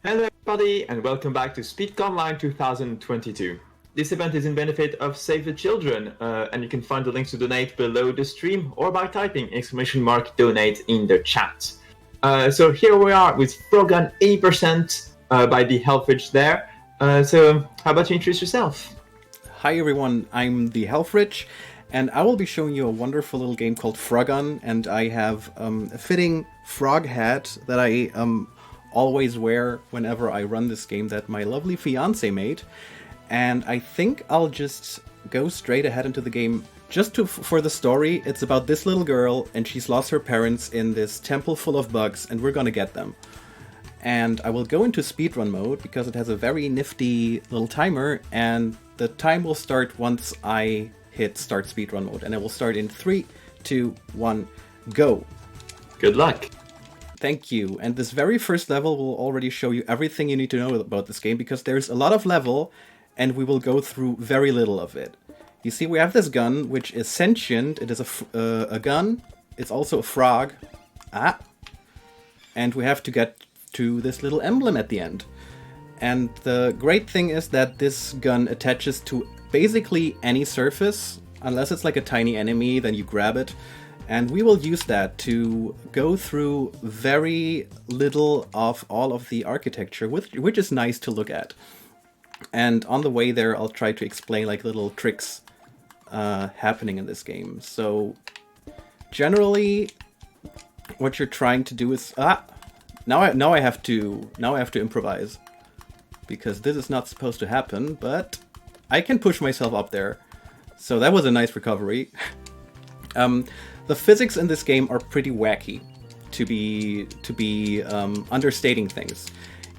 Hello everybody and welcome back to SpeedConline 2022. This event is in benefit of Save the Children and you can find the links to donate below the stream or by typing !donate in the chat. So here we are with Frogun 80% by TheHellfridge there. So how about you introduce yourself? Hi everyone, I'm TheHellfridge and I will be showing you a wonderful little game called Frogun, and I have a fitting frog hat that I always wear whenever I run this game that my lovely fiance made. And I think I'll just go straight ahead into the game. Just for the story, it's about this little girl and she's lost her parents in this temple full of bugs and we're gonna get them. And I will go into speedrun mode because it has a very nifty little timer, and the time will start once I hit start speedrun mode, and it will start in 3, 2, 1, go. Good luck. Thank you. And this very first level will already show you everything you need to know about this game, because there's a lot of level and we will go through very little of it. You see, we have this gun, which is sentient. It is a gun. It's also a frog. And we have to get to this little emblem at the end. And the great thing is that this gun attaches to basically any surface. Unless it's like a tiny enemy, then you grab it. And we will use that to go through very little of all of the architecture, which is nice to look at. And on the way there, I'll try to explain like little tricks happening in this game. So generally, what you're trying to do is now I have to improvise, because this is not supposed to happen, but I can push myself up there. So that was a nice recovery. The physics in this game are pretty wacky, to be understating things.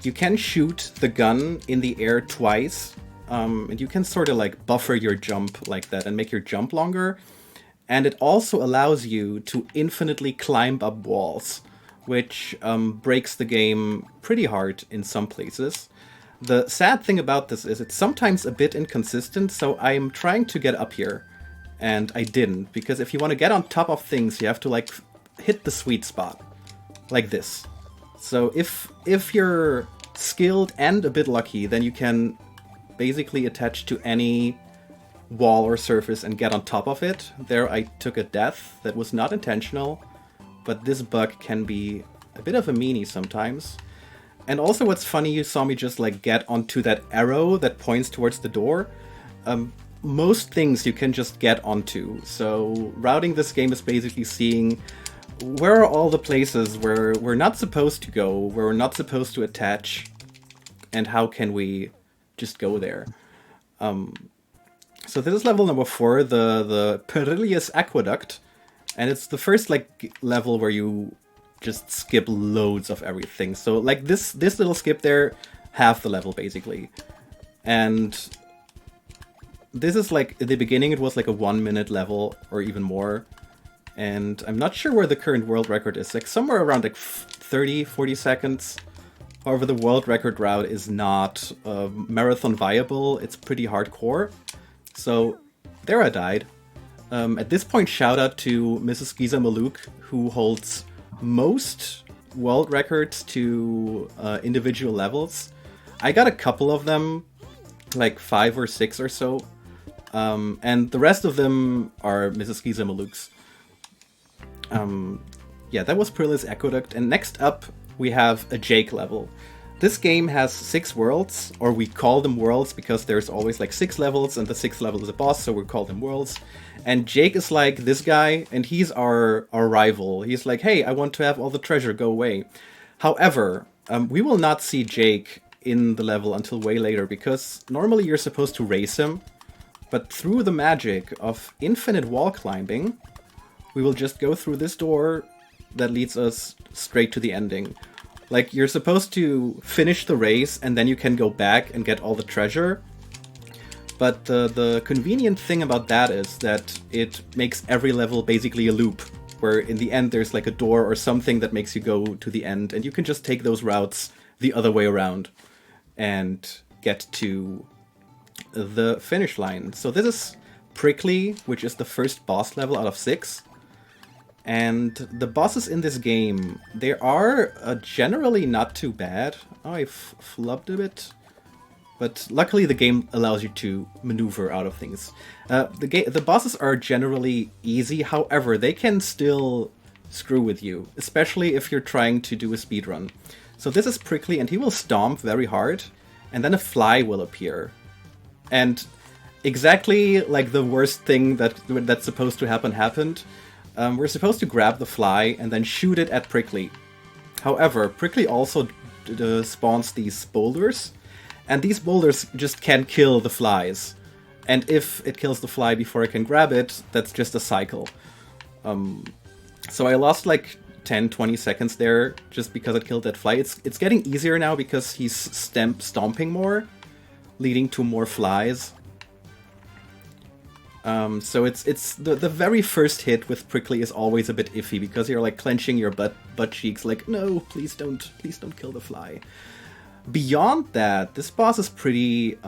You can shoot the gun in the air twice, and you can sort of like buffer your jump like that and make your jump longer. And it also allows you to infinitely climb up walls, which breaks the game pretty hard in some places. The sad thing about this is it's sometimes a bit inconsistent, so I'm trying to get up here. And I didn't, because if you want to get on top of things, you have to like hit the sweet spot, like this. So if you're skilled and a bit lucky, then you can basically attach to any wall or surface and get on top of it. There I took a death that was not intentional, but this bug can be a bit of a meanie sometimes. And also what's funny, you saw me just like get onto that arrow that points towards the door. Most things you can just get onto. So routing this game is basically seeing where are all the places where we're not supposed to go, where we're not supposed to attach, and how can we just go there. So this is level number 4, the Perilous Aqueduct, and it's the first like level where you just skip loads of everything. So like this little skip there, half the level basically. And this is like, at the beginning it was like a 1-minute level or even more. And I'm not sure where the current world record is, like somewhere around like 30-40 seconds. However, the world record route is not marathon viable, it's pretty hardcore. So there I died. At this point, shout out to Mrs. Giza Maluk, who holds most world records to individual levels. I got a couple of them, like 5 or 6 or so. And the rest of them are Mrs. Giza Maluk's. Yeah, that was Perilous Aqueduct. And next up, we have a Jake level. This game has 6 worlds, or we call them worlds because there's always like 6 levels, and the 6th level is a boss, so we call them worlds. And Jake is like this guy, and he's our rival. He's like, hey, I want to have all the treasure, go away. However, we will not see Jake in the level until way later, because normally you're supposed to race him, but through the magic of infinite wall climbing, we will just go through this door that leads us straight to the ending. Like, you're supposed to finish the race, and then you can go back and get all the treasure. But the convenient thing about that is that it makes every level basically a loop, where in the end there's like a door or something that makes you go to the end, and you can just take those routes the other way around and get to the finish line. So this is Prickly, which is the first boss level out of 6. And the bosses in this game, they are generally not too bad. Oh, I flubbed a bit. But luckily the game allows you to maneuver out of things. The bosses are generally easy, however, they can still screw with you, especially if you're trying to do a speedrun. So this is Prickly, and he will stomp very hard, and then a fly will appear. And exactly like the worst thing that's supposed to happen happened. We're supposed to grab the fly and then shoot it at Prickly. However, Prickly also spawns these boulders, and these boulders just can't kill the flies. And if it kills the fly before I can grab it, that's just a cycle. So I lost like 10-20 seconds there just because it killed that fly. It's getting easier now because he's stomping more, leading to more flies. So it's the very first hit with Prickly is always a bit iffy because you're like clenching your butt cheeks like, no, please don't kill the fly. Beyond that, this boss is pretty,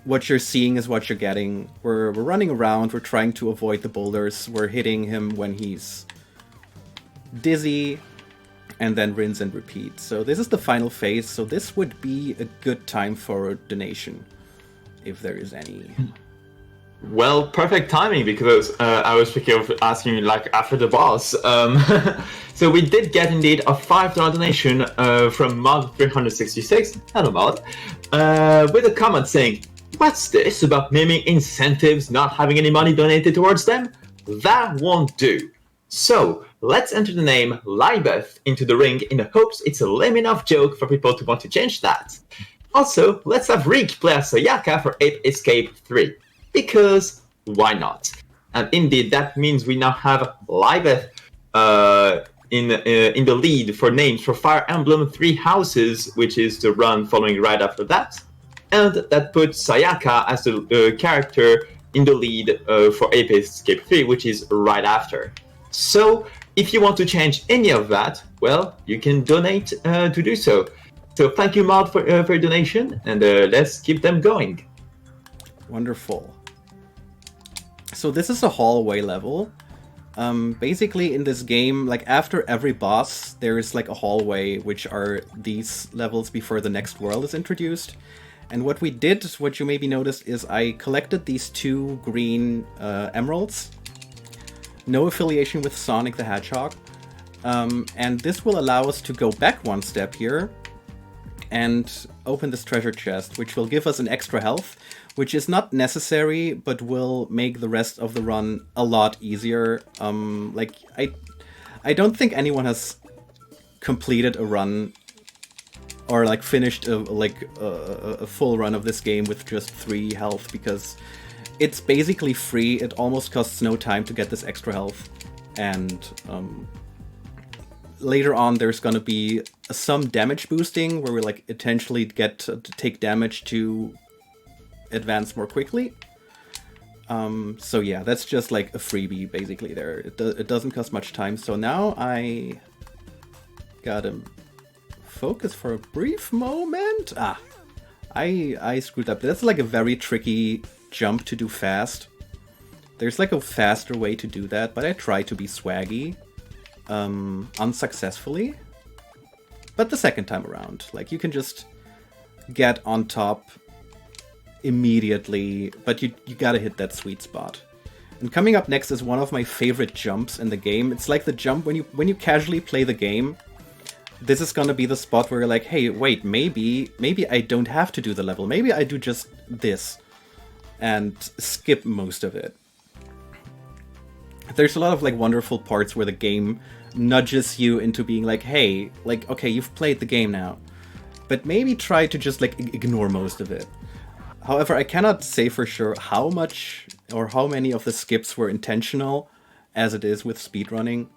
what you're seeing is what you're getting. We're running around, we're trying to avoid the boulders, we're hitting him when he's dizzy, and then rinse and repeat. So this is the final phase, so this would be a good time for a donation, if there is any. Well, perfect timing, because I was thinking of asking you like after the boss. So we did get indeed a $5 donation from Mod366, hello Mod, with a comment saying, "What's this about naming incentives not having any money donated towards them? That won't do. So let's enter the name Libeth into the ring in the hopes it's a lame enough joke for people to want to change that. Also, let's have Reek play as Sayaka for Ape Escape 3. Because why not?" And indeed, that means we now have Libeth in the lead for names for Fire Emblem 3 Houses, which is the run following right after that. And that puts Sayaka as the character in the lead for Ape Escape 3, which is right after. So, if you want to change any of that, well, you can donate to do so. So thank you, Mod, for your donation, and let's keep them going. Wonderful. So this is a hallway level. Basically in this game, like after every boss, there is like a hallway, which are these levels before the next world is introduced. And what we did, what you maybe noticed, is I collected these 2 green emeralds. No affiliation with Sonic the Hedgehog. And this will allow us to go back one step here and open this treasure chest, which will give us an extra health, which is not necessary, but will make the rest of the run a lot easier. Like, I don't think anyone has completed a run or like finished a full run of this game with just 3 health, because it's basically free. It almost costs no time to get this extra health, and later on there's gonna be some damage boosting where we like intentionally get to take damage to advance more quickly. So yeah, that's just like a freebie basically there. It doesn't cost much time. So now I gotta focus for a brief moment. I screwed up. That's like a very tricky jump to do fast. There's like a faster way to do that, but I try to be swaggy. Unsuccessfully. But the second time around, like, you can just get on top immediately, but you gotta hit that sweet spot. And coming up next is one of my favorite jumps in the game. It's like the jump when you casually play the game. This is gonna be the spot where you're like, hey, wait, maybe I don't have to do the level. Maybe I do just this and skip most of it. There's a lot of like wonderful parts where the game nudges you into being like, hey, like, okay, you've played the game now, but maybe try to just like ignore most of it. However, I cannot say for sure how much or how many of the skips were intentional, as it is with speedrunning,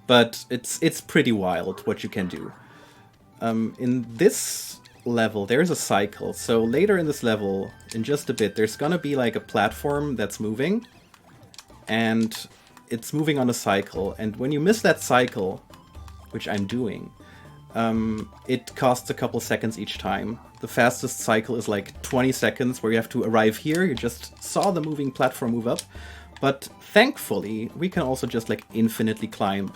but it's pretty wild what you can do. In this level, there's a cycle. So later in this level, in just a bit, there's gonna be like a platform that's moving, and it's moving on a cycle, and when you miss that cycle, which I'm doing, it costs a couple seconds each time. The fastest cycle is like 20 seconds, where you have to arrive here, you just saw the moving platform move up, But thankfully, we can also just like infinitely climb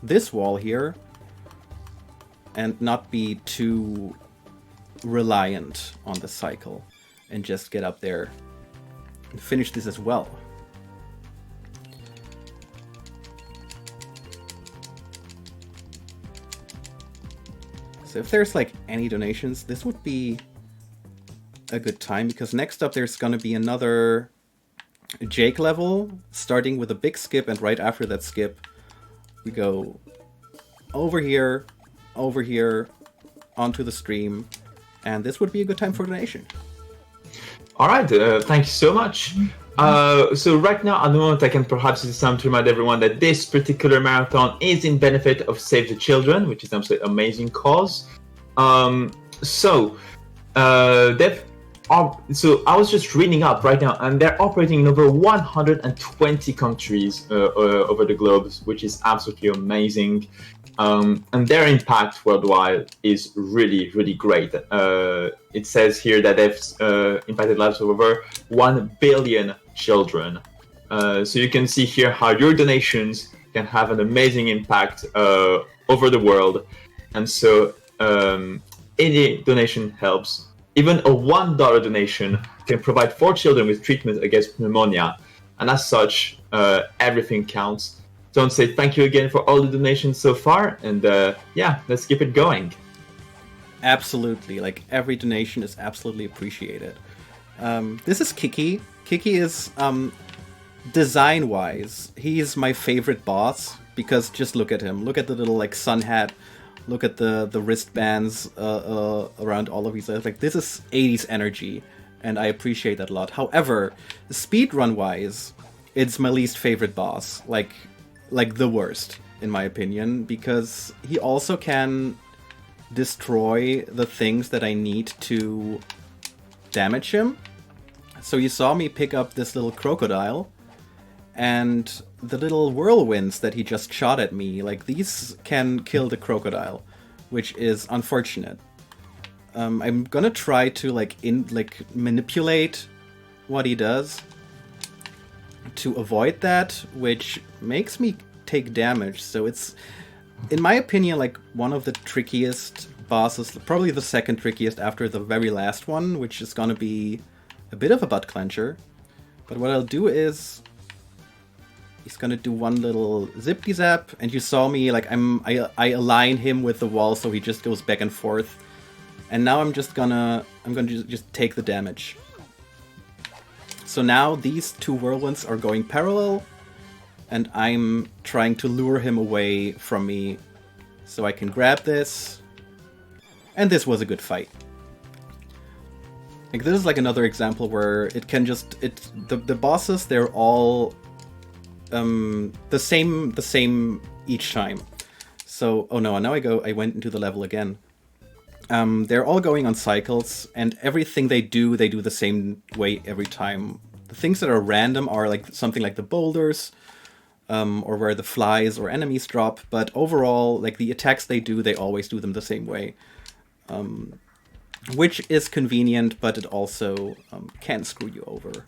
this wall here and not be too reliant on the cycle and just get up there and finish this as well. So if there's like any donations, this would be a good time, because next up there's gonna be another Jake level, starting with a big skip, and right after that skip, we go over here, onto the stream, and this would be a good time for donation. All right, thank you so much. So right now, at the moment, I can perhaps use time to remind everyone that this particular marathon is in benefit of Save the Children, which is an absolutely amazing cause. So I was just reading up right now, and they're operating in over 120 countries over the globe, which is absolutely amazing. And their impact worldwide is really, really great. It says here that they've impacted lives of over 1 billion children. So you can see here how your donations can have an amazing impact over the world. And so any donation helps. Even a $1 donation can provide 4 children with treatment against pneumonia. And as such, everything counts. So I want to say thank you again for all the donations so far. And yeah, let's keep it going. Absolutely. Like, every donation is absolutely appreciated. This is Kiki. Kiki is, design-wise, he's my favorite boss. Because just look at him. Look at the little, like, sun hat. Look at the wristbands around all of these. Like, this is 80s energy, and I appreciate that a lot. However, speedrun-wise, it's my least favorite boss. Like the worst, in my opinion, because he also can destroy the things that I need to damage him. So you saw me pick up this little crocodile, and the little whirlwinds that he just shot at me, like, these can kill the crocodile, which is unfortunate. I'm gonna try to manipulate what he does to avoid that, which makes me take damage. So it's, in my opinion, like, one of the trickiest bosses, probably the second trickiest after the very last one, which is gonna be a bit of a butt clencher. But what I'll do is, he's gonna do one little zippy zap, and you saw me, like, I align him with the wall so he just goes back and forth. And now I'm gonna just take the damage. So now these two whirlwinds are going parallel, and I'm trying to lure him away from me so I can grab this. And this was a good fight. Like, this is like another example where it can just, the bosses, they're all the same each time. So, oh no, now I went into the level again. They're all going on cycles, and everything they do the same way every time. The things that are random are like something like the boulders, or where the flies or enemies drop, but overall, like, the attacks they always do them the same way. Which is convenient, but it also can screw you over.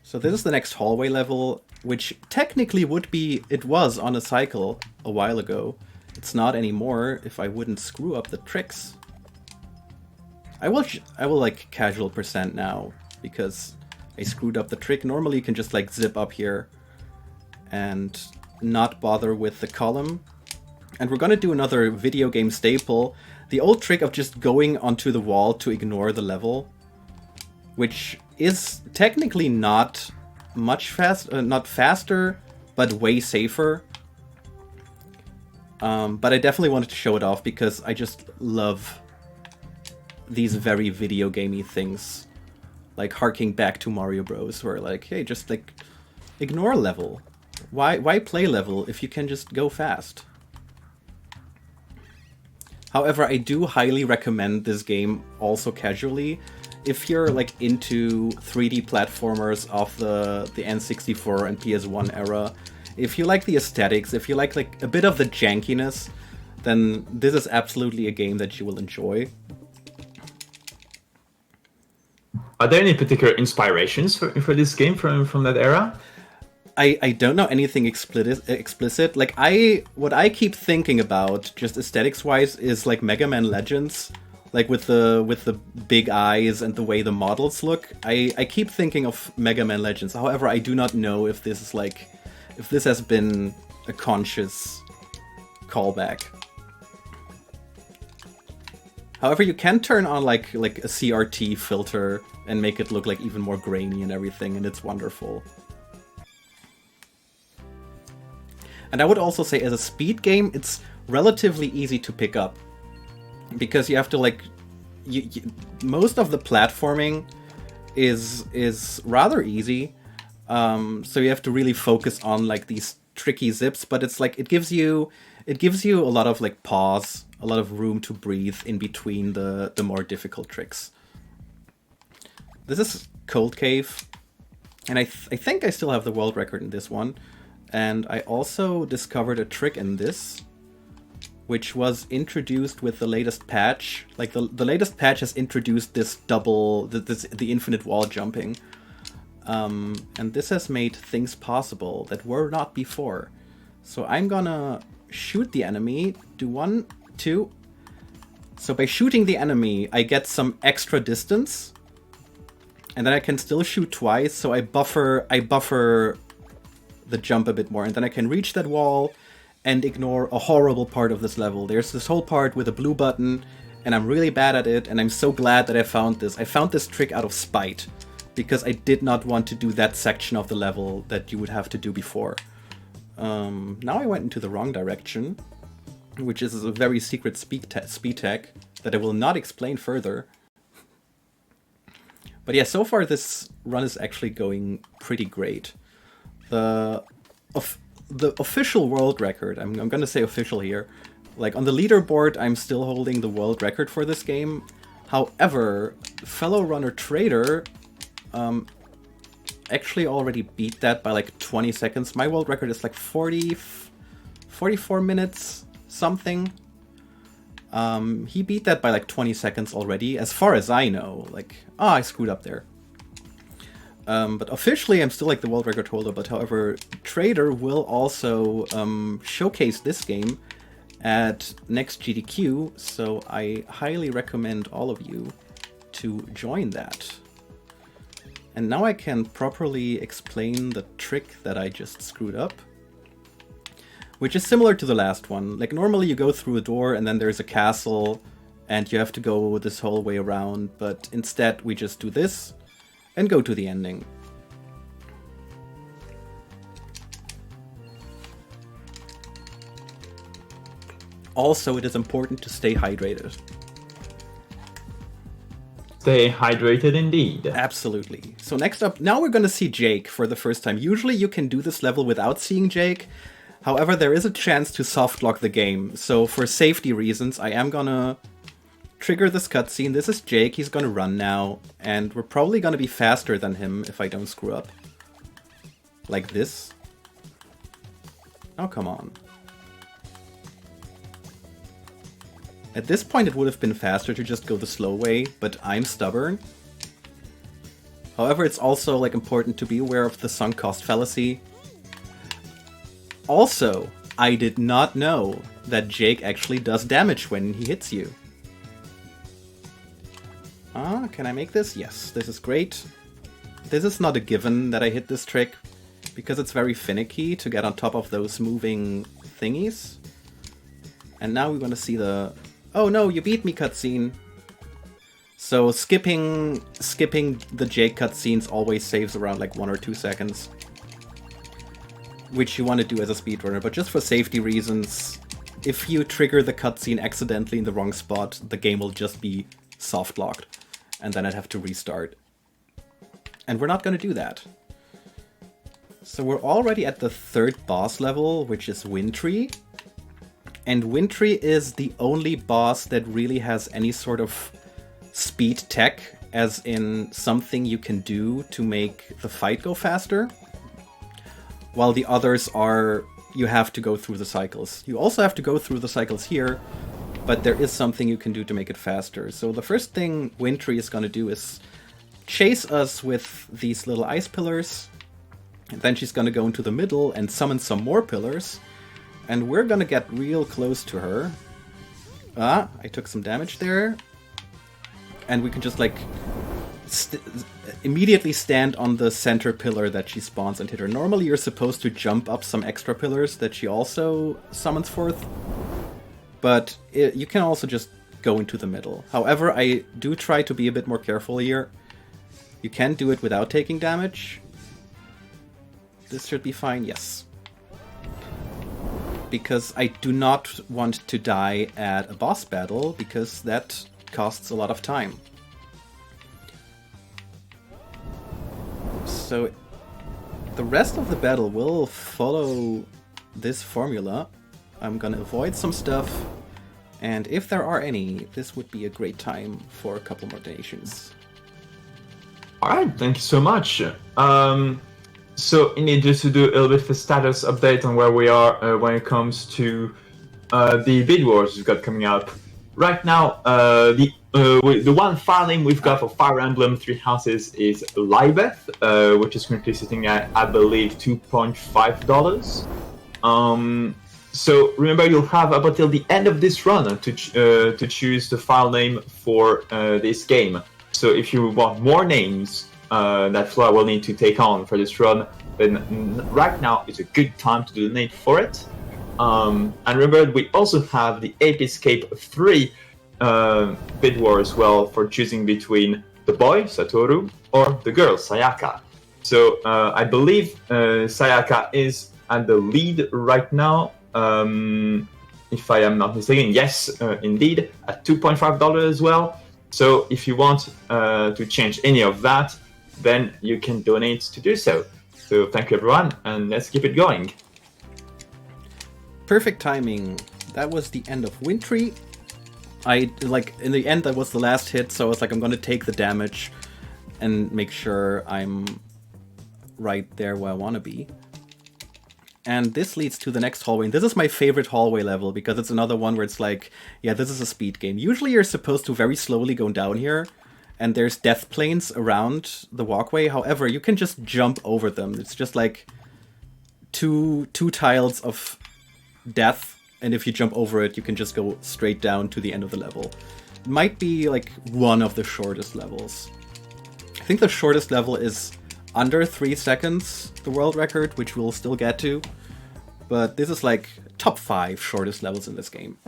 So this is the next hallway level, which technically it was on a cycle a while ago. It's not anymore if I wouldn't screw up the tricks. I will like casual percent now, because I screwed up the trick. Normally you can just like zip up here and not bother with the column. And we're gonna do another video game staple, the old trick of just going onto the wall to ignore the level, which is technically not much not faster, but way safer. But I definitely wanted to show it off because I just love these very video gamey things, like harking back to Mario Bros, where like, hey, just like ignore level. Why play level if you can just go fast? However, I do highly recommend this game also casually. If you're like into 3D platformers of the N64 and PS1 era, if you like the aesthetics, if you like a bit of the jankiness, then this is absolutely a game that you will enjoy. Are there any particular inspirations for this game from that era? I don't know anything explicit. Like what I keep thinking about, just aesthetics wise, is like Mega Man Legends, like with the big eyes and the way the models look. I keep thinking of Mega Man Legends. However, I do not know if this has been a conscious callback. However, you can turn on like a CRT filter and make it look like even more grainy and everything, and it's wonderful. And I would also say, as a speed game, it's relatively easy to pick up. Because you have to, like... most of the platforming is rather easy. So you have to really focus on, like, these tricky zips. But it's like, it gives you a lot of, like, pause, a lot of room to breathe in between the more difficult tricks. This is Cold Cave. And I think I still have the world record in this one. And I also discovered a trick in this, which was introduced with the latest patch. Like, the latest patch has introduced this the infinite wall jumping. And this has made things possible that were not before. So I'm gonna shoot the enemy, do 1, 2. So by shooting the enemy, I get some extra distance. And then I can still shoot twice, so I buffer the jump a bit more, and then I can reach that wall and ignore a horrible part of this level. There's this whole part with a blue button, and I'm really bad at it, and I'm so glad that I found this. I found this trick out of spite, because I did not want to do that section of the level that you would have to do before. Now I went into the wrong direction, which is a very secret speed tech that I will not explain further. But yeah, so far this run is actually going pretty great. The official world record, I'm going to say official here, like on the leaderboard I'm still holding the world record for this game. However, fellow runner Trader actually already beat that by like 20 seconds. My world record is like 44 minutes something. He beat that by like 20 seconds already, as far as I know. Like, I screwed up there. But officially, I'm still like the world record holder, but however, Trader will also showcase this game at next GDQ, so I highly recommend all of you to join that. And now I can properly explain the trick that I just screwed up, which is similar to the last one. Like, normally you go through a door and then there's a castle and you have to go this whole way around, but instead we just do this and go to the ending. Also, it is important to stay hydrated. Stay hydrated indeed. Absolutely. So next up, now we're going to see Jake for the first time. Usually you can do this level without seeing Jake. However, there is a chance to soft lock the game. So for safety reasons, I am going to trigger this cutscene. This is Jake. He's going to run now. And we're probably going to be faster than him if I don't screw up. Like this. Oh, come on. At this point, it would have been faster to just go the slow way, but I'm stubborn. However, it's also like important to be aware of the sunk cost fallacy. Also, I did not know that Jake actually does damage when he hits you. Can I make this? Yes, this is great. This is not a given that I hit this trick, because it's very finicky to get on top of those moving thingies. And now we're gonna see the... Oh no, you beat me cutscene. So skipping the Jake cutscenes always saves around like 1 or 2 seconds. Which you want to do as a speedrunner, but just for safety reasons, if you trigger the cutscene accidentally in the wrong spot, the game will just be soft locked. And then I'd have to restart. And we're not going to do that. So we're already at the 3rd boss level, which is Wintry. And Wintry is the only boss that really has any sort of speed tech, as in something you can do to make the fight go faster. While the others are, you have to go through the cycles. You also have to go through the cycles here, but there is something you can do to make it faster. So the first thing Wintry is going to do is chase us with these little ice pillars. And then she's gonna go into the middle and summon some more pillars. And we're gonna get real close to her. I took some damage there. And we can just like immediately stand on the center pillar that she spawns and hit her. Normally you're supposed to jump up some extra pillars that she also summons forth. But you can also just go into the middle. However, I do try to be a bit more careful here. You can do it without taking damage. This should be fine, yes. Because I do not want to die at a boss battle, because that costs a lot of time. So the rest of the battle will follow this formula. I'm gonna avoid some stuff, and if there are any, this would be a great time for a couple more donations. Alright, thank you so much. So indeed, just to do a little bit of a status update on where we are when it comes to the bid wars we've got coming up. Right now, the one file name we've got for Fire Emblem Three Houses is Libeth, which is currently sitting at, I believe, $2.5. So remember, you'll have up until the end of this run to choose the file name for this game. So if you want more names that Flora will need to take on for this run, then right now is a good time to donate for it. And remember, we also have the Ape Escape 3 bid war as well for choosing between the boy, Satoru, or the girl, Sayaka. So I believe Sayaka is at the lead right now, if I am not mistaken. Yes, indeed, at $2.5 as well. So if you want to change any of that, then you can donate to do so. So thank you everyone, and let's keep it going. Perfect timing. That was the end of Wintry. In the end, that was the last hit, so I was like, I'm gonna take the damage and make sure I'm right there where I want to be. And this leads to the next hallway. And this is my favorite hallway level, because it's another one where it's like, yeah, this is a speed game. Usually you're supposed to very slowly go down here, and there's death planes around the walkway. However, you can just jump over them. It's just like two tiles of death, and if you jump over it, you can just go straight down to the end of the level. It might be like one of the shortest levels. I think the shortest level is under 3 seconds, the world record, which we'll still get to. But this is like top 5 shortest levels in this game.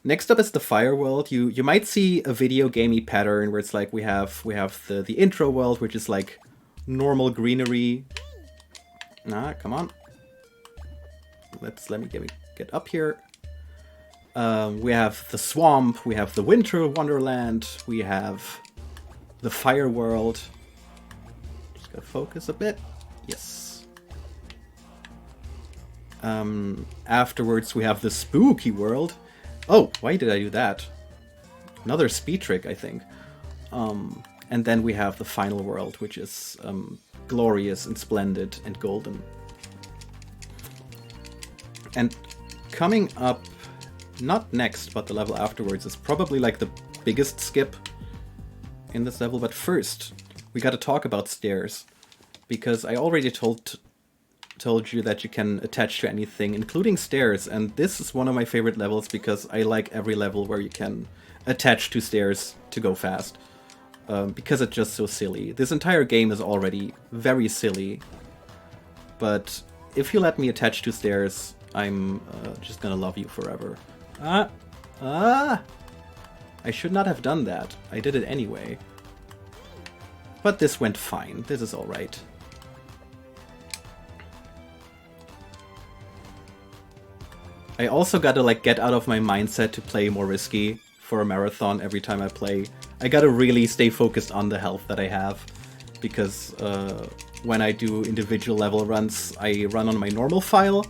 Next up is the fire world. You might see a video gamey pattern where it's like we have the intro world, which is like normal greenery. Come on. Let me get up here. We have the swamp, we have the winter wonderland, we have the fire world. Just gotta focus a bit. Yes. Afterwards we have the spooky world. Oh, why did I do that? Another speed trick, I think. And then we have the final world, which is glorious and splendid and golden. And coming up, not next, but the level afterwards, is probably like the biggest skip in this level. But first, we gotta talk about stairs. Because I already told you that you can attach to anything, including stairs, and this is one of my favorite levels because I like every level where you can attach to stairs to go fast. Because it's just so silly. This entire game is already very silly, but if you let me attach to stairs, I'm just gonna love you forever. I should not have done that. I did it anyway. But this went fine. This is alright. I also gotta like get out of my mindset to play more risky for a marathon every time I play. I gotta really stay focused on the health that I have, because when I do individual level runs, I run on my normal file,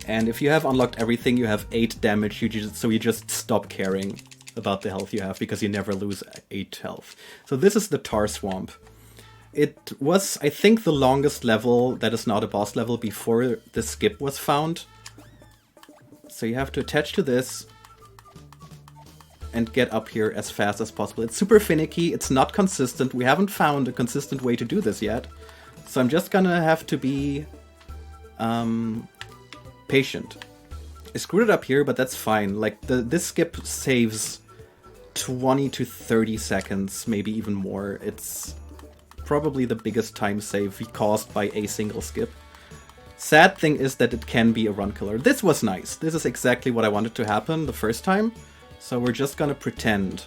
and if you have unlocked everything, you have 8 damage, so you just stop caring about the health you have, because you never lose 8 health. So this is the Tar Swamp. It was, I think, the longest level that is not a boss level before the skip was found. So you have to attach to this, and get up here as fast as possible. It's super finicky, it's not consistent, we haven't found a consistent way to do this yet. So I'm just gonna have to be patient. I screwed it up here, but that's fine. Like, this skip saves 20 to 30 seconds, maybe even more. It's probably the biggest time save caused by a single skip. Sad thing is that it can be a run killer. This was nice. This is exactly what I wanted to happen the first time. So we're just gonna pretend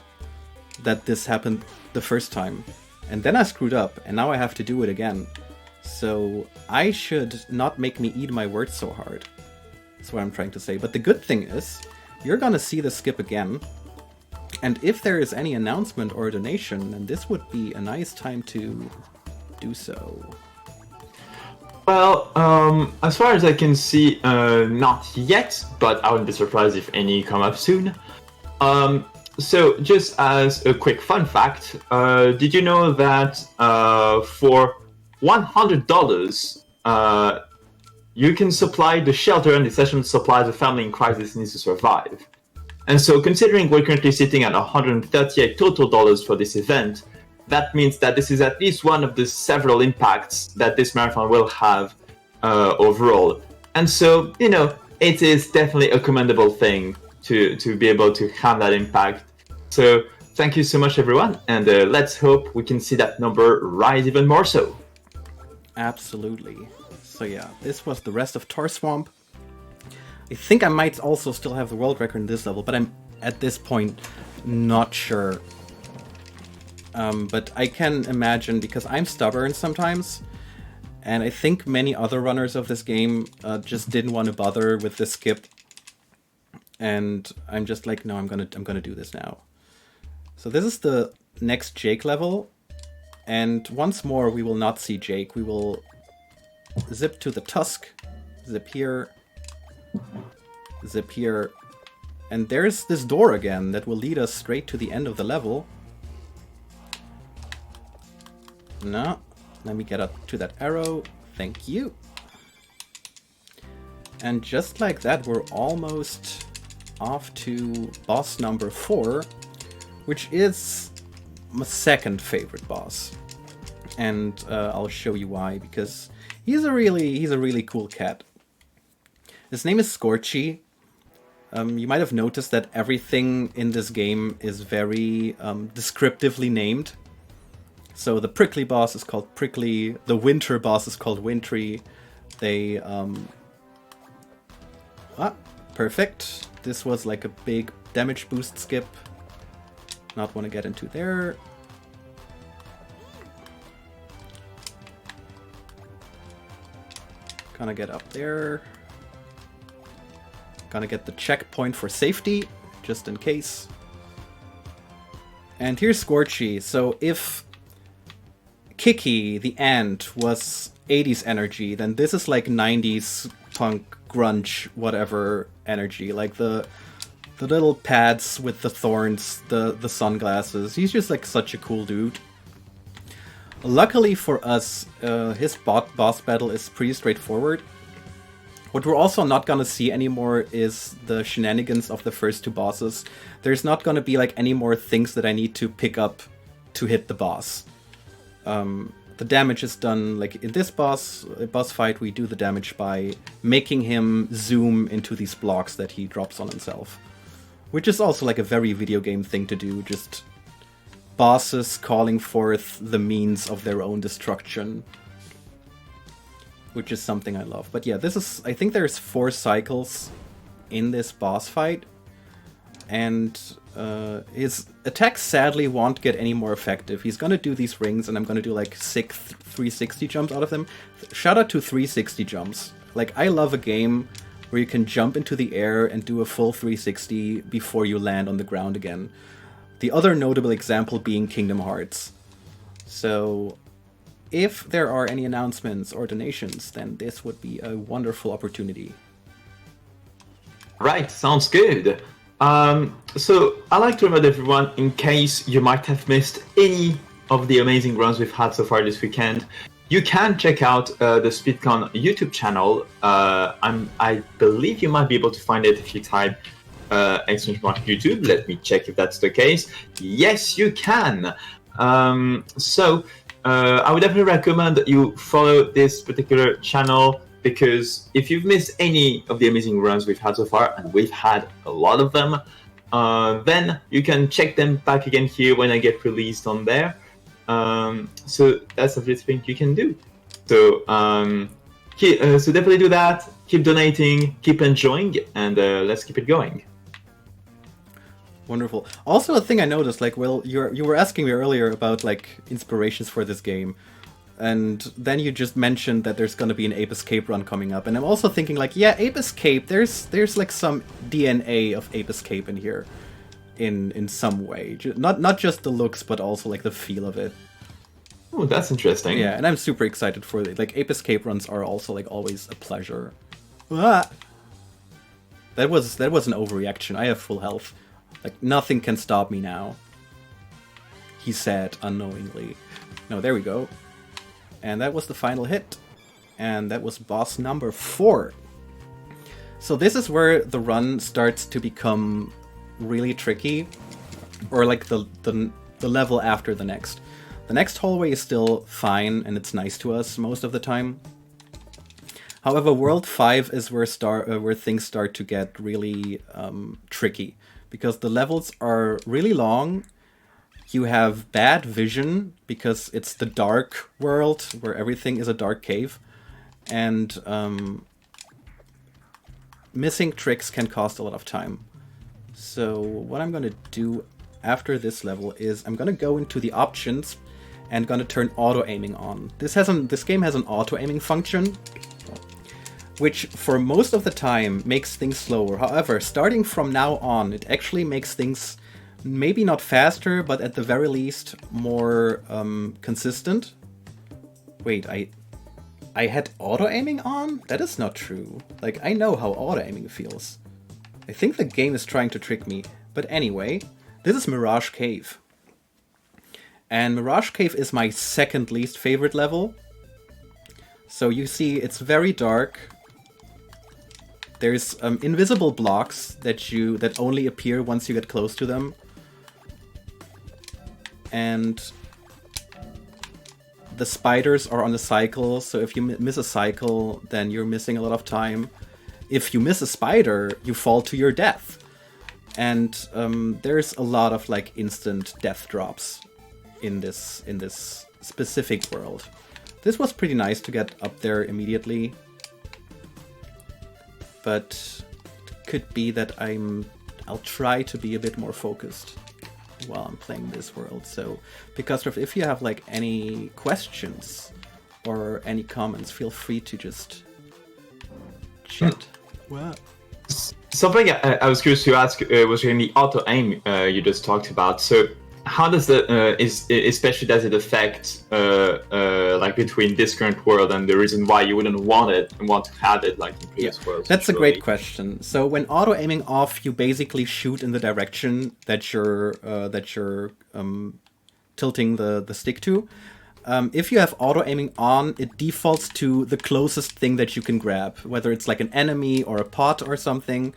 that this happened the first time. And then I screwed up, and now I have to do it again. So I should not make me eat my words so hard. That's what I'm trying to say. But the good thing is, you're gonna see the skip again. And if there is any announcement or donation, then this would be a nice time to do so. Well, as far as I can see, not yet, but I wouldn't be surprised if any come up soon. So just as a quick fun fact, did you know that for $100, you can supply the shelter and essential supplies a family in crisis needs to survive? And so considering we're currently sitting at $138 total for this event, that means that this is at least one of the several impacts that this marathon will have overall. And so, you know, it is definitely a commendable thing to be able to have that impact. So thank you so much, everyone, and let's hope we can see that number rise even more so. Absolutely. So yeah, this was the rest of Tar Swamp. I think I might also still have the world record in this level, but I'm, at this point, not sure. But I can imagine, because I'm stubborn sometimes, and I think many other runners of this game just didn't want to bother with the skip. And I'm just like, no, I'm gonna do this now. So this is the next Jake level, and once more we will not see Jake. We will zip to the Tusk, zip here, and there's this door again that will lead us straight to the end of the level. No, let me get up to that arrow. Thank you. And just like that, we're almost off to boss number 4, which is my second favorite boss. And I'll show you why, because he's a really cool cat. His name is Scorchy. You might have noticed that everything in this game is very descriptively named. So the prickly boss is called Prickly, the winter boss is called Wintry. They, perfect. This was like a big damage boost skip. Not want to get into there. Gonna get up there. Gonna get the checkpoint for safety, just in case. And here's Scorchy. So if Kiki, the ant, was 80s energy, then this is like 90s punk, grunge, whatever energy. Like the little pads with the thorns, the sunglasses. He's just like such a cool dude. Luckily for us, his boss battle is pretty straightforward. What we're also not gonna see anymore is the shenanigans of the first 2 bosses. There's not gonna be like any more things that I need to pick up to hit the boss. The damage is done, like in this boss fight, we do the damage by making him zoom into these blocks that he drops on himself. Which is also like a very video game thing to do, just bosses calling forth the means of their own destruction. Which is something I love. But yeah, this is, I think there's 4 cycles in this boss fight. And his attacks sadly won't get any more effective. He's gonna do these rings and I'm gonna do like 6 360 jumps out of them. Shout out to 360 jumps. Like, I love a game where you can jump into the air and do a full 360 before you land on the ground again. The other notable example being Kingdom Hearts. So if there are any announcements or donations, then this would be a wonderful opportunity. Right, sounds good. So I'd like to remind everyone, in case you might have missed any of the amazing runs we've had so far this weekend, you can check out the SpeedCon YouTube channel. I believe you might be able to find it if you type YouTube. Let me check if that's the case. Yes, you can. So I would definitely recommend that you follow this particular channel, because if you've missed any of the amazing runs we've had so far, and we've had a lot of them, then you can check them back again here when I get released on there. So that's everything you can do. So so definitely do that. Keep donating, keep enjoying, and let's keep it going. Wonderful. Also, a thing I noticed, like, well, you were asking me earlier about like inspirations for this game, and then you just mentioned that there's going to be an Ape Escape run coming up, and I'm also thinking like, yeah, Ape Escape. There's like some DNA of Ape Escape in here, in some way. Not just the looks, but also like the feel of it. Oh, that's interesting. Yeah, and I'm super excited for it. Like, Ape Escape runs are also like always a pleasure. Ah! That was an overreaction. I have full health. Like, nothing can stop me now. He said unknowingly. No, there we go. And that was the final hit. And that was boss number 4. So this is where the run starts to become really tricky. Or like the level after the next. The next hallway is still fine, and it's nice to us most of the time. However, World 5 is where things start to get really tricky. Because the levels are really long, you have bad vision, because it's the dark world, where everything is a dark cave, and missing tricks can cost a lot of time. So what I'm going to do after this level is I'm going to go into the options and going to turn auto-aiming on. This game has an auto-aiming function, which for most of the time makes things slower. However, starting from now on, it actually makes things maybe not faster, but at the very least more consistent. Wait, I had auto-aiming on? That is not true. Like, I know how auto-aiming feels. I think the game is trying to trick me. But anyway, this is Mirage Cave. And Mirage Cave is my second least favorite level. So you see, it's very dark. There's invisible blocks that only appear once you get close to them. And the spiders are on a cycle, so if you miss a cycle, then you're missing a lot of time. If you miss a spider, you fall to your death. And there's a lot of like instant death drops in this specific world. This was pretty nice to get up there immediately. But it could be that I'll try to be a bit more focused while I'm playing this world. So, because if you have like any questions or any comments, feel free to just chat. What? Something I was curious to ask was in the auto aim you just talked about. So how does especially does it affect like between this current world and the reason why you wouldn't want to have it like in previous worlds? That's a great question. So when auto aiming off, you basically shoot in the direction that you're tilting the stick to. If you have auto aiming on, it defaults to the closest thing that you can grab, whether it's like an enemy or a pot or something.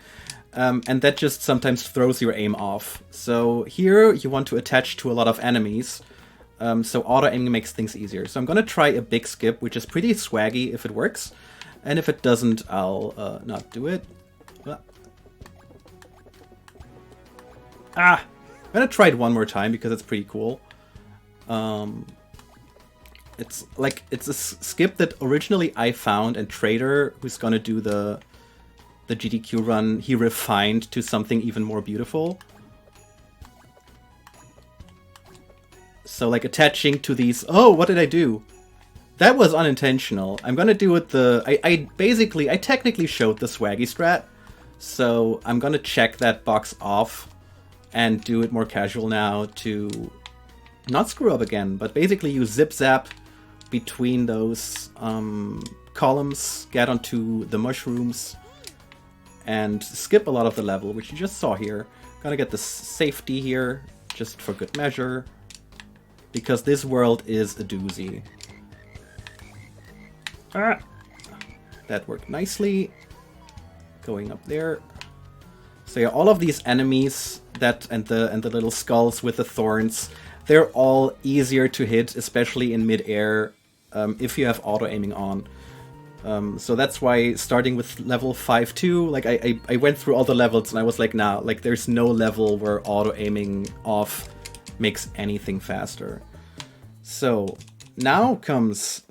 And that just sometimes throws your aim off. So here you want to attach to a lot of enemies. So auto-aiming makes things easier. So I'm going to try a big skip, which is pretty swaggy if it works. And if it doesn't, I'll not do it. I'm going to try it one more time because it's pretty cool. It's a skip that originally I found, and Trader, who's going to do the GDQ run, he refined to something even more beautiful. So like attaching to these... Oh, what did I do? That was unintentional. I'm gonna do it I technically showed the swaggy strat. So I'm gonna check that box off and do it more casual now to not screw up again, but basically you zip zap between those columns, get onto the mushrooms, and skip a lot of the level, which you just saw here. Gonna get the safety here, just for good measure, because this world is a doozy. That worked nicely. Going up there. So yeah, all of these enemies and the little skulls with the thorns, they're all easier to hit, especially in mid-air, if you have auto-aiming on. So that's why starting with level 5-2, like I went through all the levels and I was like, nah, like there's no level where auto-aiming off makes anything faster. So now comes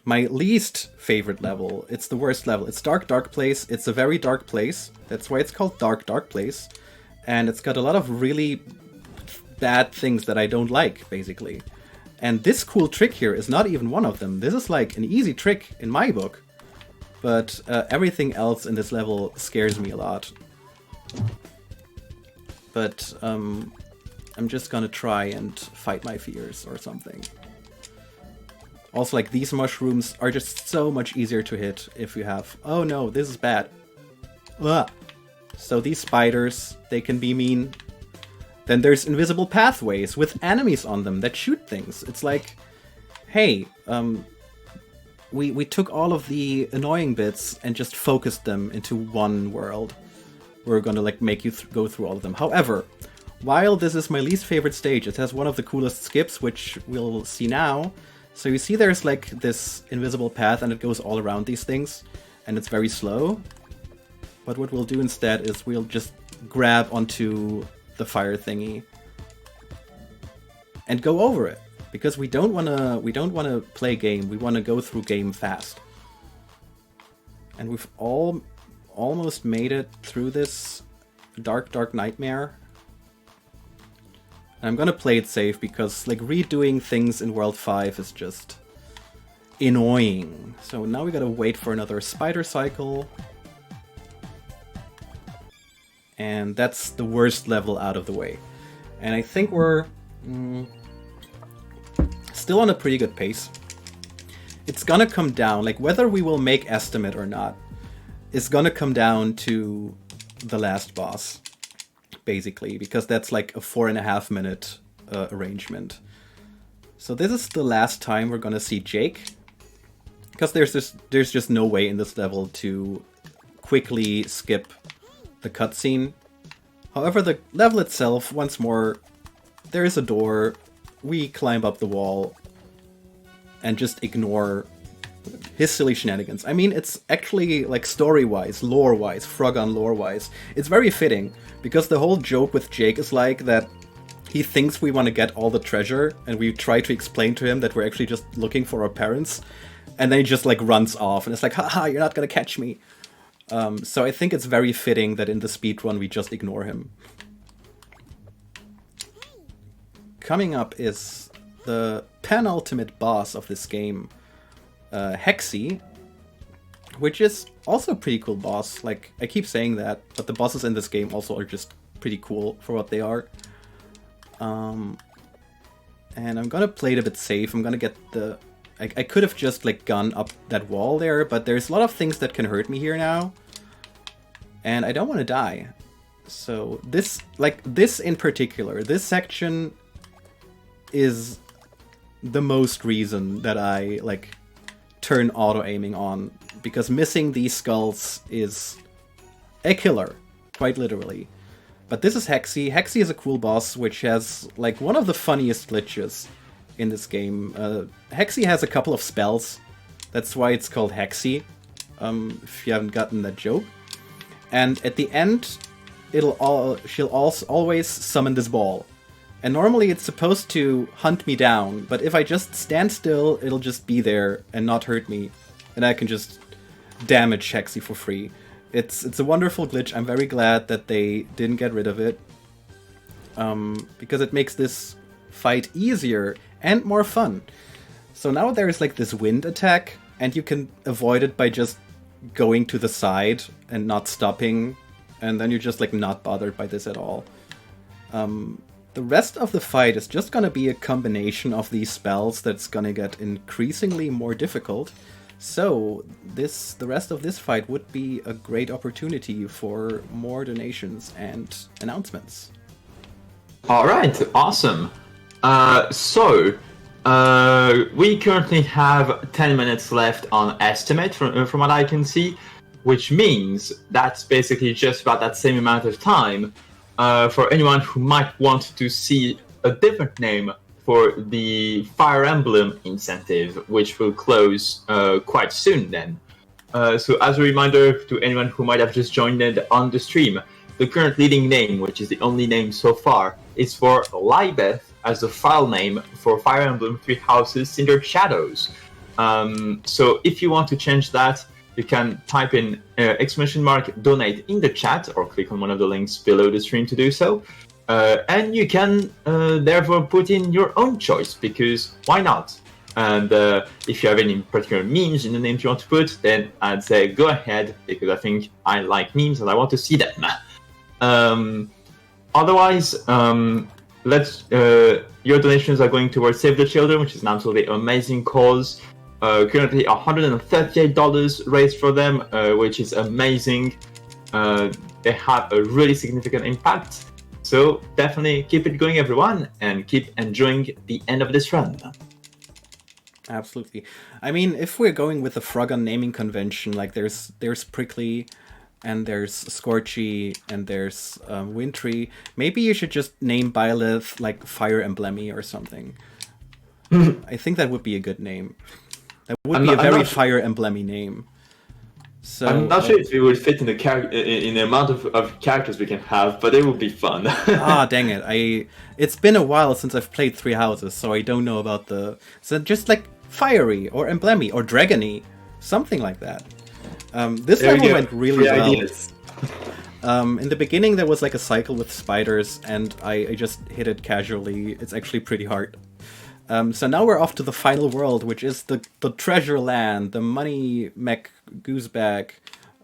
my least favorite level. It's the worst level. It's Dark Place. It's a very dark place. That's why it's called Dark Place. And it's got a lot of really bad things that I don't like, basically. And this cool trick here is not even one of them. This is like an easy trick in my book. But everything else in this level scares me a lot. But I'm just gonna try and fight my fears or something. Also, like, these mushrooms are just so much easier to hit if you have... Oh no, this is bad. Ugh. So these spiders, they can be mean. Then there's invisible pathways with enemies on them that shoot things. It's like, hey, we took all of the annoying bits and just focused them into one world. We're gonna like make you go through all of them. However, while this is my least favorite stage, it has one of the coolest skips, which we'll see now. So you see there's like this invisible path and it goes all around these things, and it's very slow. But what we'll do instead is we'll just grab onto the fire thingy and go over it, because we don't wanna play game. We wanna go through game fast. And we've almost made it through this dark nightmare. And I'm gonna play it safe because like redoing things in World 5 is just annoying. So now we gotta wait for another spider cycle. And that's the worst level out of the way. And I think we're still on a pretty good pace. It's gonna come down, like whether we will make estimate or not, is gonna come down to the last boss, basically, because that's like a 4.5 minute arrangement. So this is the last time we're gonna see Jake, because there's just no way in this level to quickly skip the cutscene. However, the level itself, once more, there is a door. We climb up the wall and just ignore his silly shenanigans. I mean, it's actually, like, story-wise, lore-wise, Frogun lore-wise, it's very fitting, because the whole joke with Jake is like that he thinks we want to get all the treasure, and we try to explain to him that we're actually just looking for our parents, and then he just, like, runs off, and it's like, haha, you're not gonna catch me. So I think it's very fitting that in the speedrun we just ignore him. Coming up is the penultimate boss of this game, Hexy, which is also a pretty cool boss. Like, I keep saying that, but the bosses in this game also are just pretty cool for what they are. And I'm gonna play it a bit safe. I'm gonna get the... I could have just, like, gone up that wall there, but there's a lot of things that can hurt me here now. And I don't want to die. So this, like, this in particular, this section is the most reason that I, like, turn auto-aiming on. Because missing these skulls is a killer, quite literally. But this is Hexy. Hexy is a cool boss, which has, like, one of the funniest glitches in this game. Hexy has a couple of spells. That's why it's called Hexy, if you haven't gotten that joke. And at the end, she'll also always summon this ball. And normally it's supposed to hunt me down, but if I just stand still, it'll just be there and not hurt me. And I can just damage Hexy for free. It's a wonderful glitch. I'm very glad that they didn't get rid of it. Because it makes this fight easier and more fun. So now there's like this wind attack, and you can avoid it by just going to the side and not stopping, and then you're just like not bothered by this at all. The rest of the fight is just gonna be a combination of these spells that's gonna get increasingly more difficult. So the rest of this fight would be a great opportunity for more donations and announcements. Alright, awesome. We currently have 10 minutes left on estimate from what I can see. which means that's basically just about that same amount of time for anyone who might want to see a different name for the Fire Emblem incentive, which will close quite soon then. So as a reminder to anyone who might have just joined in on the stream, the current leading name, which is the only name so far, is for Libeth as the file name for Fire Emblem Three Houses Cindered Shadows. So if you want to change that, you can type in !donate in the chat or click on one of the links below the stream to do so. And you can therefore put in your own choice, because why not? And if you have any particular memes in the names you want to put, then I'd say go ahead, because I think I like memes and I want to see them. Otherwise, your donations are going towards Save the Children, which is an absolutely amazing cause. Currently $138 raised for them, which is amazing. They have a really significant impact. So definitely keep it going, everyone, and keep enjoying the end of this run. Absolutely. I mean, if we're going with the Frogun naming convention, like there's Prickly, and there's Scorchy, and there's Wintry, maybe you should just name Byleth like Fire Emblemy or something. I think that would be a good name. That would be a very Fire Emblemy name. So I'm not sure if it would fit in the amount of characters we can have, but it would be fun. Dang it! It's been a while since I've played Three Houses, so I don't know about so just like Fiery or Emblemy or Dragony, something like that. This level went really well. In the beginning, there was like a cycle with spiders, and I just hit it casually. It's actually pretty hard. So now we're off to the final world, which is the treasure land, the money mech goosebag.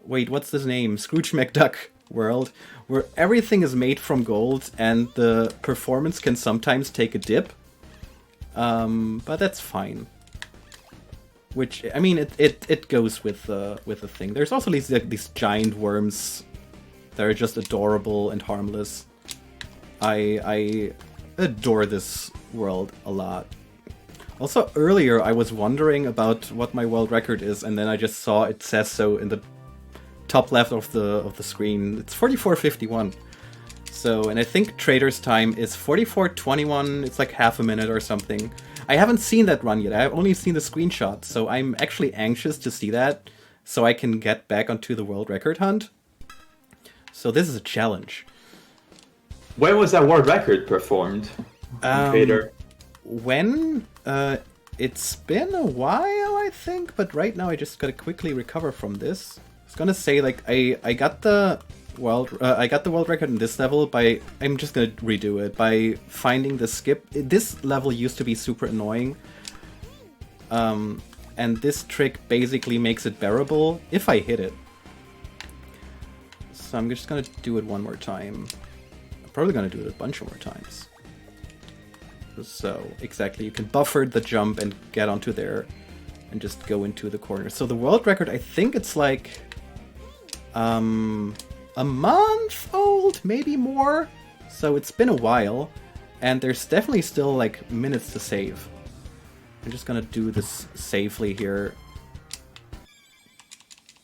Wait, what's his name? Scrooge McDuck world, where everything is made from gold and the performance can sometimes take a dip. But that's fine. Which, I mean, it goes with the thing. There's also these giant worms that are just adorable and harmless. I adore this world a lot. Also, earlier I was wondering about what my world record is, and then I just saw it says so in the top left of the screen. It's 44:51. So, and I think Trader's time is 44:21. It's like half a minute or something. I haven't seen that run yet. I've only seen the screenshot, so I'm actually anxious to see that so I can get back onto the world record hunt. So this is a challenge. When was that world record performed? Trader? When? It's been a while, I think, but right now I just gotta quickly recover from this. I was gonna say, like, I got the world record in this level by, I'm just gonna redo it, by finding the skip. This level used to be super annoying. And this trick basically makes it bearable if I hit it. So I'm just gonna do it one more time. I'm probably gonna do it a bunch more times. So, exactly, you can buffer the jump and get onto there and just go into the corner. So the world record, I think it's like a month old, maybe more. So it's been a while, and there's definitely still like minutes to save. I'm just gonna do this safely here,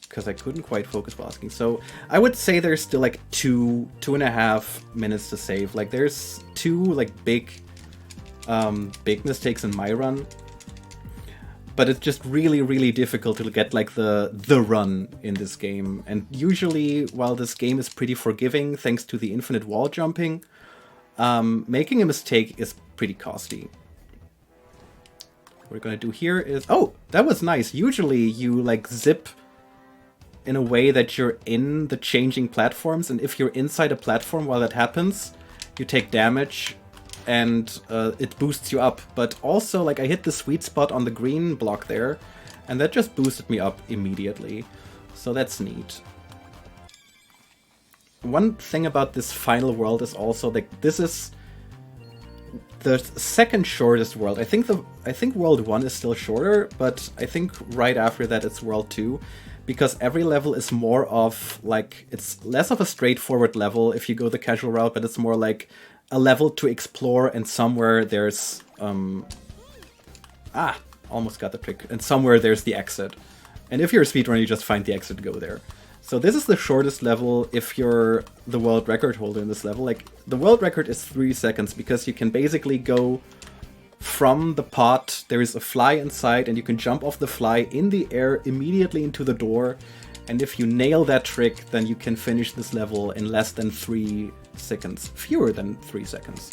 because I couldn't quite focus while asking. So I would say there's still like two and a half minutes to save. Like there's two like big mistakes in my run, but it's just really difficult to get like the run in this game. And usually, while this game is pretty forgiving thanks to the infinite wall jumping, making a mistake is pretty costly. What we're gonna do here is, oh, that was nice. Usually you like zip in a way that you're in the changing platforms, and if you're inside a platform while that happens, you take damage and it boosts you up. But also, like, I hit the sweet spot on the green block there, and that just boosted me up immediately. So that's neat. One thing about this final world is also like this is the second shortest world. I think World 1 is still shorter, but I think right after that it's World 2, because every level is more of like, it's less of a straightforward level if you go the casual route, but it's more like a level to explore, and somewhere there's almost got the trick, and somewhere there's the exit. And if you're a speedrunner, you just find the exit and go there. So this is the shortest level if you're the world record holder in this level. Like, the world record is 3 seconds because you can basically go from the pot, there is a fly inside, and you can jump off the fly in the air immediately into the door. And if you nail that trick, then you can finish this level in less than 3 seconds. Fewer than 3 seconds.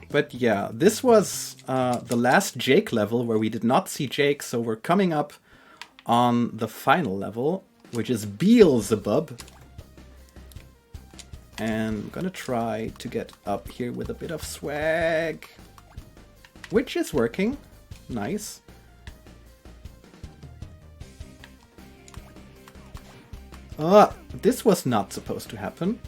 But yeah, this was the last Jake level where we did not see Jake, so we're coming up on the final level, which is Beelzebub. And I'm gonna try to get up here with a bit of swag, which is working. Nice. This was not supposed to happen.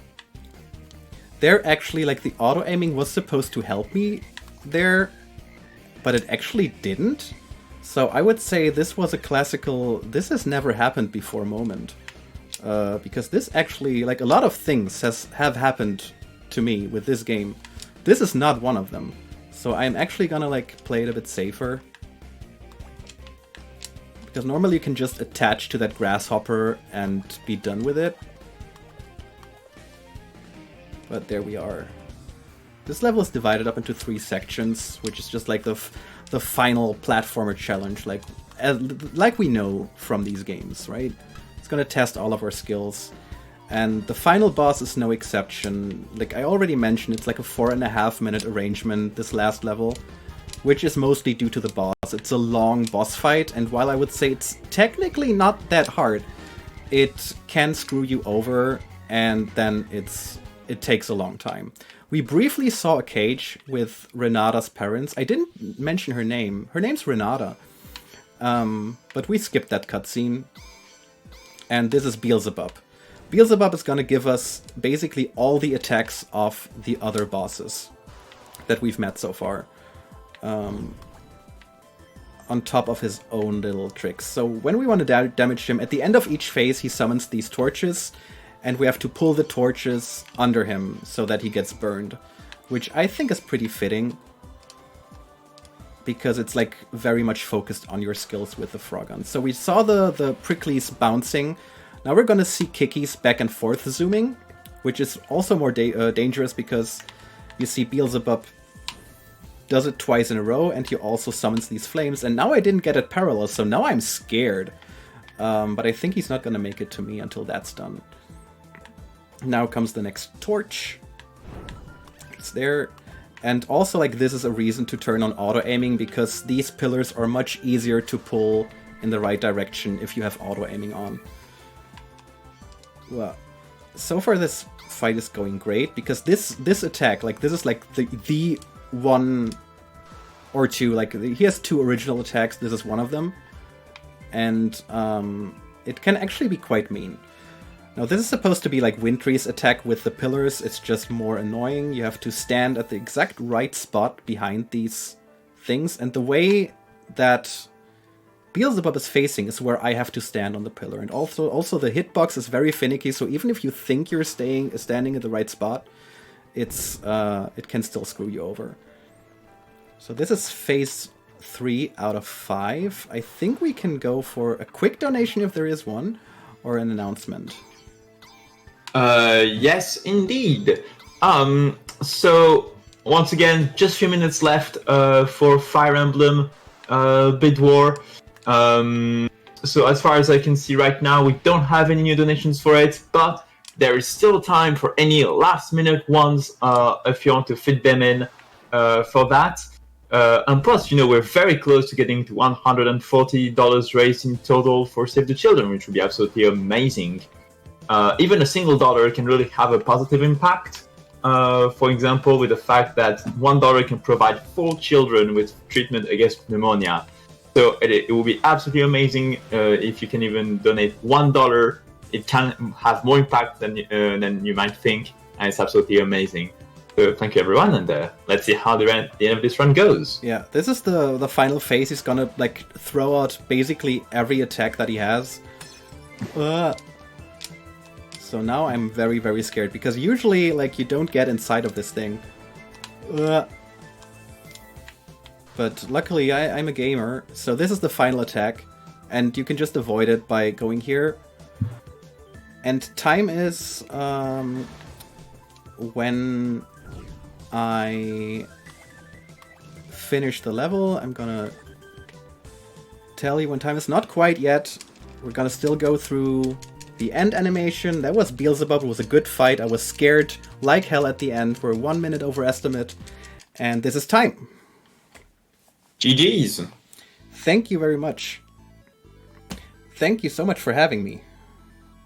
There actually, like, the auto-aiming was supposed to help me there, but it actually didn't. So I would say this was a classical, this has never happened before moment. Because this actually, like, a lot of things have happened to me with this game. This is not one of them. So I'm actually gonna, like, play it a bit safer. Because normally you can just attach to that grasshopper and be done with it. But there we are. This level is divided up into 3 sections, which is just like the final platformer challenge, like we know from these games, right? It's gonna test all of our skills. And the final boss is no exception. Like I already mentioned, it's like a 4.5 minute arrangement, this last level, which is mostly due to the boss. It's a long boss fight, and while I would say it's technically not that hard, it can screw you over, and then it takes a long time. We briefly saw a cage with Renata's parents. I didn't mention her name. Her name's Renata. But we skipped that cutscene. And this is Beelzebub. Beelzebub is gonna give us basically all the attacks of the other bosses that we've met so far. On top of his own little tricks. So when we want to damage him, at the end of each phase he summons these torches, and we have to pull the torches under him so that he gets burned. Which I think is pretty fitting, because it's like very much focused on your skills with the Frogun. So we saw the pricklies bouncing. Now we're gonna see Kikis back and forth zooming, which is also more dangerous because you see Beelzebub does it twice in a row, and he also summons these flames. And now I didn't get it parallel, so now I'm scared. But I think he's not gonna make it to me until that's done. Now comes the next torch. It's there. And also, like, this is a reason to turn on auto-aiming, because these pillars are much easier to pull in the right direction if you have auto-aiming on. Well, so far this fight is going great, because this attack, like, this is like the one or two, like, he has 2 original attacks, this is one of them. And it can actually be quite mean. Now this is supposed to be like Wintry's attack with the pillars, it's just more annoying. You have to stand at the exact right spot behind these things, and the way that Beelzebub is facing is where I have to stand on the pillar. And also the hitbox is very finicky, so even if you think you're standing at the right spot, it can still screw you over. So this is phase 3 out of 5. I think we can go for a quick donation if there is one, or an announcement. Yes, indeed. So once again, just a few minutes left for Fire Emblem Bid War. So as far as I can see right now, we don't have any new donations for it, but there is still time for any last-minute ones if you want to fit them in for that. And plus, you know, we're very close to getting to $140 raised in total for Save the Children, which would be absolutely amazing. Even a single dollar can really have a positive impact. For example, with the fact that $1 can provide 4 children with treatment against pneumonia. So it will be absolutely amazing if you can even donate $1. It can have more impact than you might think, and it's absolutely amazing. So thank you, everyone, and let's see how the end of this run goes. Yeah, this is the final phase. He's gonna like throw out basically every attack that he has. So now I'm very, very scared, because usually, like, you don't get inside of this thing. But luckily, I'm a gamer, so this is the final attack, and you can just avoid it by going here, And time is when I finish the level. I'm gonna tell you when time is. Not quite yet. We're gonna still go through the end animation. That was Beelzebub. It was a good fight. I was scared like hell at the end for a 1 minute overestimate. And this is time. GG's. Thank you very much. Thank you so much for having me.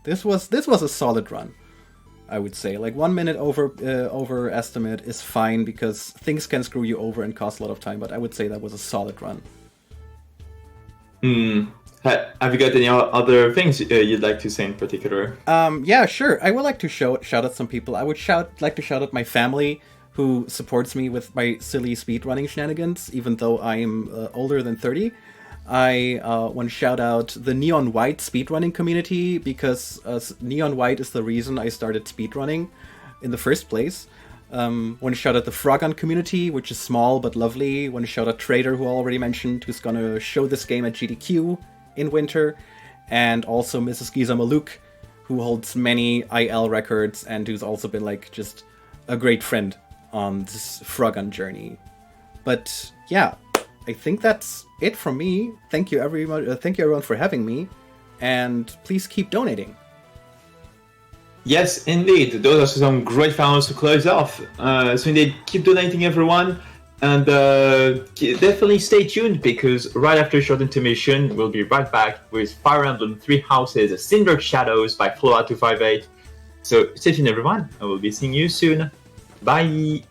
This was a solid run, I would say. Like 1 minute overestimate is fine because things can screw you over and cost a lot of time, but I would say that was a solid run. Have you got any other things you'd like to say in particular? Yeah, sure. I would like to shout out some people. I would like to shout out my family who supports me with my silly speedrunning shenanigans, even though I'm older than 30. I want to shout out the Neon White speedrunning community because Neon White is the reason I started speedrunning in the first place. Want to shout out the Frogun community, which is small but lovely. Want to shout out Trader, who I already mentioned, who's going to show this game at GDQ in winter. And also Mrs. Giza Maluk, who holds many IL records and who's also been like just a great friend on this Frogun journey. But yeah, I think that's it from me. Thank you everyone for having me, and please keep donating. Yes, indeed. Those are some great founders to close off. So indeed, keep donating, everyone, and definitely stay tuned because right after a short intermission, we'll be right back with Fire Emblem Three Houses: Cinder Shadows by Fallout 258. So stay tuned, everyone, and we'll be seeing you soon. Bye.